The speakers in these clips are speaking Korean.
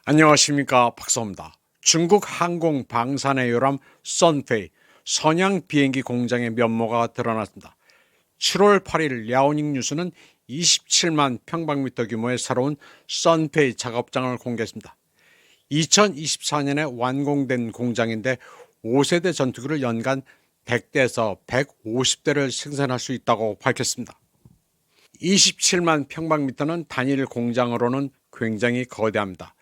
안녕하십니까, 박사입니다. 중국 항공 방산의 요람 선페이 선양 비행기 공장의 면모가 드러났습니다. 7월 8일 랴오닝 뉴스는 27만 평방미터 규모의 새로운 선페이 작업장을 공개했습니다. 2024년에 완공된 공장인데 5세대 전투기를 연간 100대에서 150대를 생산할 수 있다고 밝혔습니다. 27만 평방미터는 단일 공장으로는 굉장히 거대합니다.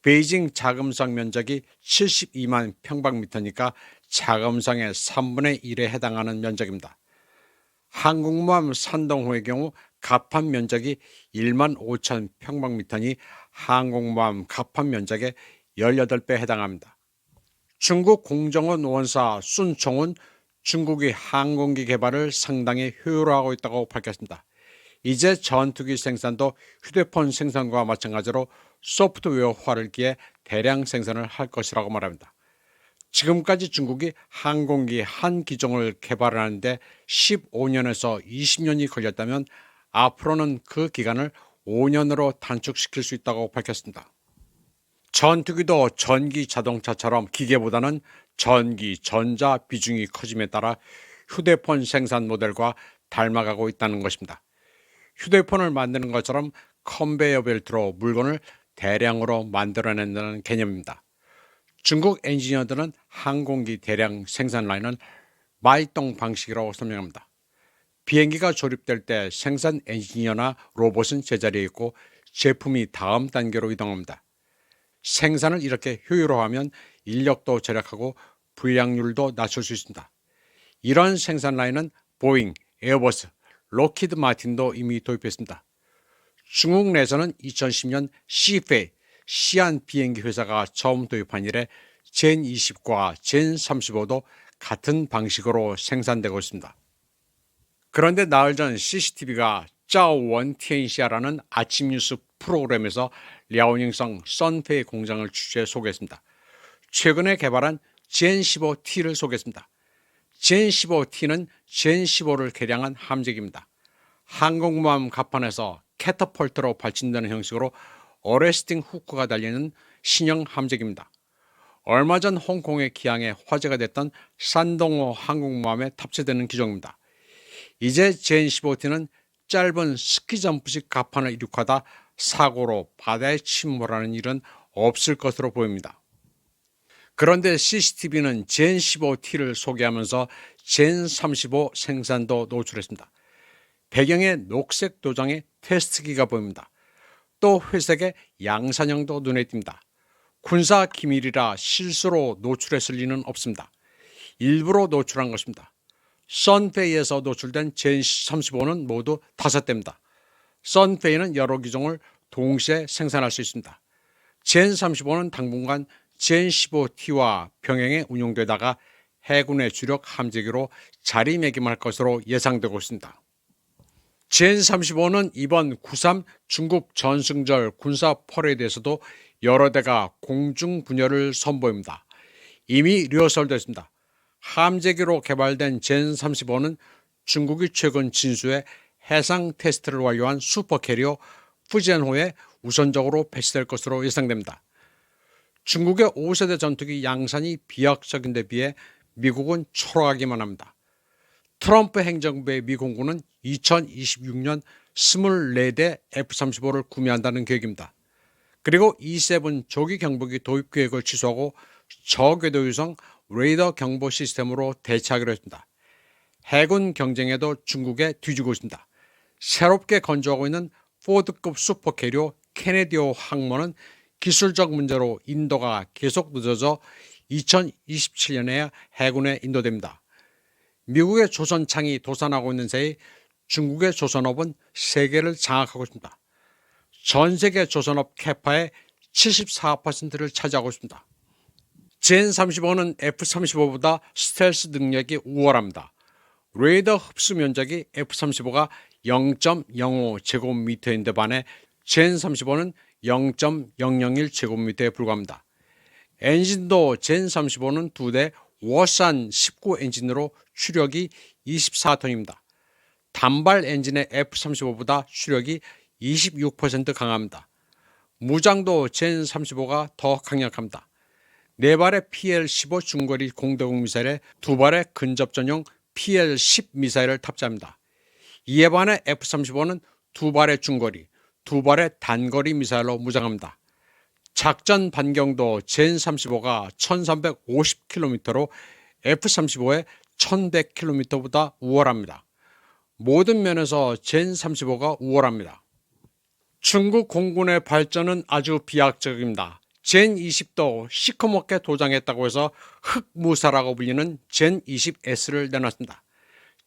베이징 자금성 면적이 72만 평방미터니까 자금성의 3분의 1에 해당하는 면적입니다. 항공모함 산동호의 경우 갑판 면적이 1만 5천 평방미터니 항공모함 갑판 면적의 18배 해당합니다. 중국 공정원 원사 순총은 중국이 항공기 개발을 상당히 효율화하고 있다고 밝혔습니다. 이제 전투기 생산도 휴대폰 생산과 마찬가지로 소프트웨어화를 기해 대량 생산을 할 것이라고 말합니다. 지금까지 중국이 항공기 한 기종을 개발하는데 15년에서 20년이 걸렸다면 앞으로는 그 기간을 5년으로 단축시킬 수 있다고 밝혔습니다. 전투기도 전기 자동차처럼 기계보다는 전기, 전자 비중이 커짐에 따라 휴대폰 생산 모델과 닮아가고 있다는 것입니다. 휴대폰을 만드는 것처럼 컨베이어 벨트로 물건을 대량으로 만들어낸다는 개념입니다. 중국 엔지니어들은 항공기 대량 생산 라인은 마이똥 방식이라고 설명합니다. 비행기가 조립될 때 생산 엔지니어나 로봇은 제자리에 있고 제품이 다음 단계로 이동합니다. 생산을 이렇게 효율화하면 인력도 절약하고 불량률도 낮출 수 있습니다. 이런 생산 라인은 보잉, 에어버스, 록히드 마틴도 이미 도입했습니다. 중국 내에서는 2010년 시페이, 시안 비행기 회사가 처음 도입한 이래 젠 20과 젠 35도 같은 방식으로 생산되고 있습니다. 그런데 나흘 전 CCTV가 짜오원티엔시아라는 아침 뉴스 프로그램에서 랴오닝성 선페이 공장을 취재 소개했습니다. 최근에 개발한 젠 15T를 소개했습니다. 젠 15T는 젠 15를 개량한 함재기입니다. 항공모함 갑판에서 캐터펄트로 발진되는 형식으로 어레스팅 후크가 달리는 신형 함재기입니다. 얼마 전 홍콩의 기항에 화제가 됐던 산동호 항공모함에 탑재되는 기종입니다. 이제 젠 15T는 짧은 스키점프식 갑판을 이륙하다 사고로 바다에 침몰하는 일은 없을 것으로 보입니다. 그런데 CCTV는 젠 15T를 소개하면서 젠 35 생산도 노출했습니다. 배경에 녹색 도장의 테스트기가 보입니다. 또 회색의 양산형도 눈에 띕니다. 군사 기밀이라 실수로 노출했을 리는 없습니다. 일부러 노출한 것입니다. 선페이에서 노출된 젠 35는 모두 5대입니다. 선페이는 여러 기종을 동시에 생산할 수 있습니다. 젠 35는 당분간 젠 15T와 병행해 운용되다가 해군의 주력 함재기로 자리매김할 것으로 예상되고 있습니다. 젠 35는 이번 9.3 중국 전승절 군사 퍼레이드에서도 여러 대가 공중 분열을 선보입니다. 이미 리허설됐습니다. 함재기로 개발된 젠 35는 중국이 최근 진수에 해상 테스트를 완료한 슈퍼캐리어 푸젠호에 우선적으로 배치될 것으로 예상됩니다. 중국의 5세대 전투기 양산이 비약적인 데 비해 미국은 초라하기만 합니다. 트럼프 행정부의 미 공군은 2026년 24대 F-35를 구매한다는 계획입니다. 그리고 E-7 조기 경보기 도입 계획을 취소하고 저궤도 유성 레이더 경보 시스템으로 대체하기로 했습니다. 해군 경쟁에도 중국에 뒤지고 있습니다. 새롭게 건조하고 있는 포드급 슈퍼캐리어 케네디호 항모는 기술적 문제로 인도가 계속 늦어져 2027년에 해군에 인도됩니다. 미국의 조선창이 도산하고 있는 새에 중국의 조선업은 세계를 장악하고 있습니다. 전 세계 조선업 캐파의 74%를 차지하고 있습니다. 젠 35는 F-35보다 스텔스 능력이 우월합니다. 레이더 흡수 면적이 F-35가 0.05제곱미터인데 반해 젠 35는 0.001 제곱미터에 불과합니다. 엔진도 젠 35는 2대 워산 19 엔진으로 추력이 24톤입니다. 단발 엔진의 F-35보다 추력이 26% 강합니다. 무장도 젠35가 더 강력합니다. 4발의 PL-15 중거리 공대공 미사일에 2발의 근접 전용 PL-10 미사일을 탑재합니다. 이에 반해 F-35는 2발의 중거리, 2발의 단거리 미사일로 무장합니다. 작전 반경도 젠35가 1350km로 F-35의 1100km보다 우월합니다. 모든 면에서 젠35가 우월합니다. 중국 공군의 발전은 아주 비약적입니다. 젠20도 시커멓게 도장했다고 해서 흑무사라고 불리는 젠20S를 내놨습니다.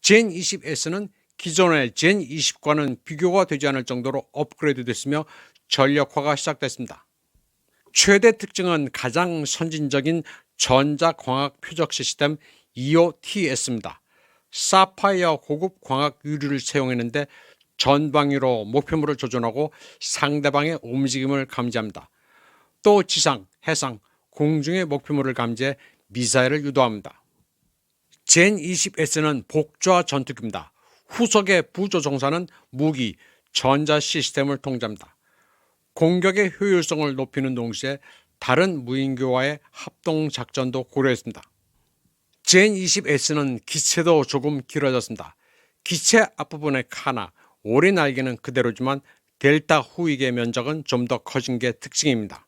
젠20S는 기존의 젠20과는 비교가 되지 않을 정도로 업그레이드 됐으며 전력화가 시작됐습니다. 최대 특징은 가장 선진적인 전자광학 표적 시스템 EOTS입니다. 사파이어 고급 광학 유리를 사용했는데 전방위로 목표물을 조준하고 상대방의 움직임을 감지합니다. 또 지상, 해상, 공중의 목표물을 감지해 미사일을 유도합니다. 젠20S는 복좌 전투기입니다. 후속의 부조종사는 무기, 전자 시스템을 통제합니다. 공격의 효율성을 높이는 동시에 다른 무인기와의 합동작전도 고려했습니다. 젠20S는 기체도 조금 길어졌습니다. 기체 앞부분의 카나, 오리 날개는 그대로지만 델타 후익의 면적은 좀 더 커진 게 특징입니다.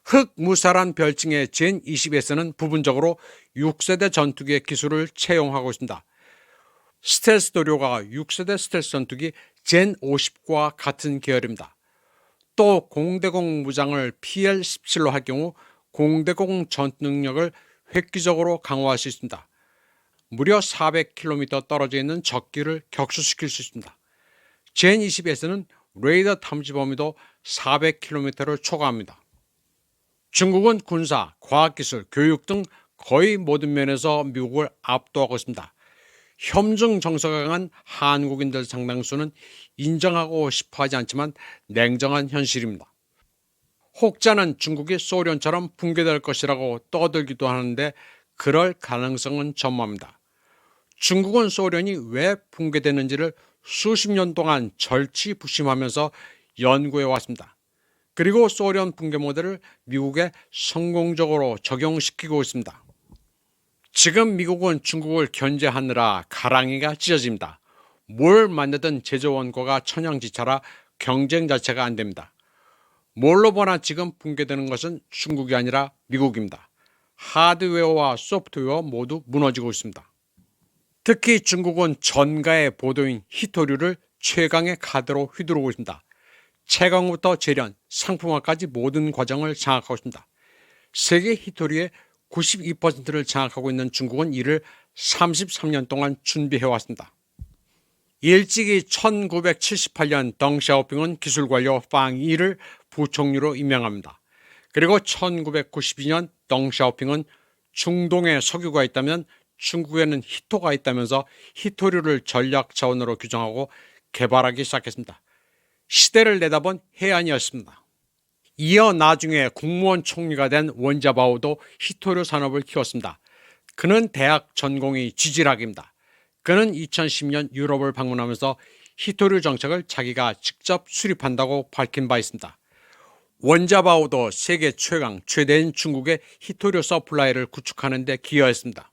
흑무사란 별칭의 젠20S는 부분적으로 6세대 전투기의 기술을 채용하고 있습니다. 스텔스 도료가 6세대 스텔스 전투기 젠50과 같은 계열입니다. 또 공대공 무장을 PL-17로 할 경우 공대공 전투 능력을 획기적으로 강화할 수 있습니다. 무려 400km 떨어져 있는 적기를 격추시킬 수 있습니다. 젠20S는 레이더 탐지 범위도 400km를 초과합니다. 중국은 군사, 과학기술, 교육 등 거의 모든 면에서 미국을 압도하고 있습니다. 혐중 정서가 강한 한국인들 상당수는 인정하고 싶어하지 않지만 냉정한 현실입니다. 혹자는 중국이 소련처럼 붕괴될 것이라고 떠들기도 하는데 그럴 가능성은 전무합니다. 중국은 소련이 왜 붕괴되는지를 수십 년 동안 절치부심하면서 연구해 왔습니다. 그리고 소련 붕괴 모델을 미국에 성공적으로 적용시키고 있습니다. 지금 미국은 중국을 견제하느라 가랑이가 찢어집니다. 뭘 만들든 제조 원가가 천양지차라 경쟁 자체가 안 됩니다. 뭘로 보나 지금 붕괴되는 것은 중국이 아니라 미국입니다. 하드웨어와 소프트웨어 모두 무너지고 있습니다. 특히 중국은 전가의 보도인 히토류를 최강의 카드로 휘두르고 있습니다. 채광부터 재련, 상품화까지 모든 과정을 장악하고 있습니다. 세계 히토류의 92%를 장악하고 있는 중국은 이를 33년 동안 준비해왔습니다. 일찍이 1978년 덩샤오핑은 기술관료 팡이를 부총리로 임명합니다. 그리고 1992년 덩샤오핑은 중동에 석유가 있다면 중국에는 히토가 있다면서 히토류를 전략 자원으로 규정하고 개발하기 시작했습니다. 시대를 내다본 해안이었습니다. 이어 나중에 국무원 총리가 된 원자바오도 히토류 산업을 키웠습니다. 그는 대학 전공이 지질학입니다. 그는 2010년 유럽을 방문하면서 히토류 정책을 자기가 직접 수립한다고 밝힌 바 있습니다. 원자바오도 세계 최강, 최대인 중국의 히토류 서플라이를 구축하는 데 기여했습니다.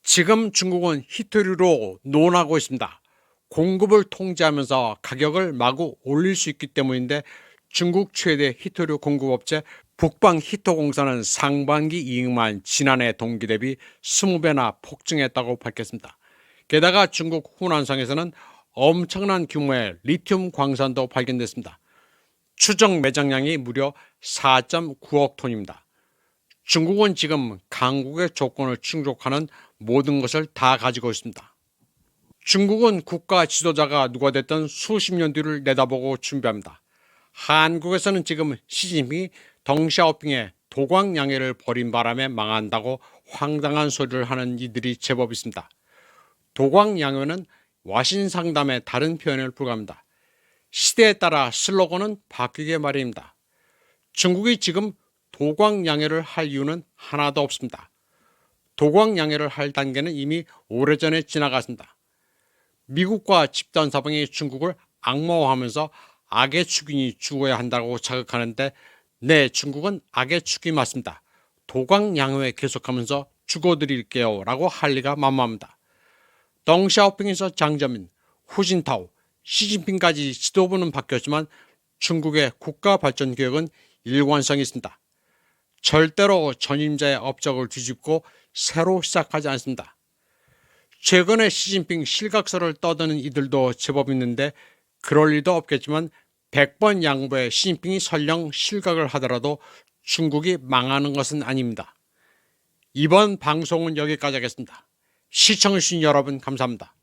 지금 중국은 히토류로 논하고 있습니다. 공급을 통제하면서 가격을 마구 올릴 수 있기 때문인데 중국 최대 히토류 공급업체 북방히토공사는 상반기 이익만 지난해 동기 대비 20배나 폭증했다고 밝혔습니다. 게다가 중국 후난성에서는 엄청난 규모의 리튬 광산도 발견됐습니다. 추정 매장량이 무려 4.9억 톤입니다. 중국은 지금 강국의 조건을 충족하는 모든 것을 다 가지고 있습니다. 중국은 국가 지도자가 누가 됐든 수십 년 뒤를 내다보고 준비합니다. 한국에서는 지금 시진핑이 덩샤오핑에 도광양해를 벌인 바람에 망한다고 황당한 소리를 하는 이들이 제법 있습니다. 도광양해는 와신상담의 다른 표현을 불과합니다. 시대에 따라 슬로건은 바뀌게 마련입니다. 중국이 지금 도광양해를 할 이유는 하나도 없습니다. 도광양해를 할 단계는 이미 오래전에 지나갔습니다. 미국과 집단 사방이 중국을 악마화하면서 악의 축인이 죽어야 한다고 자극하는데 네, 중국은 악의 축이 맞습니다. 도광양회 계속하면서 죽어드릴게요 라고 할 리가 만무합니다. 덩샤오핑에서 장저민, 후진타오, 시진핑까지 지도부는 바뀌었지만 중국의 국가 발전 계획은 일관성이 있습니다. 절대로 전임자의 업적을 뒤집고 새로 시작하지 않습니다. 최근에 시진핑 실각설을 떠드는 이들도 제법 있는데 그럴 리도 없겠지만 100번 양보해 시진핑이 설령 실각을 하더라도 중국이 망하는 것은 아닙니다. 이번 방송은 여기까지 하겠습니다. 시청해주신 여러분 감사합니다.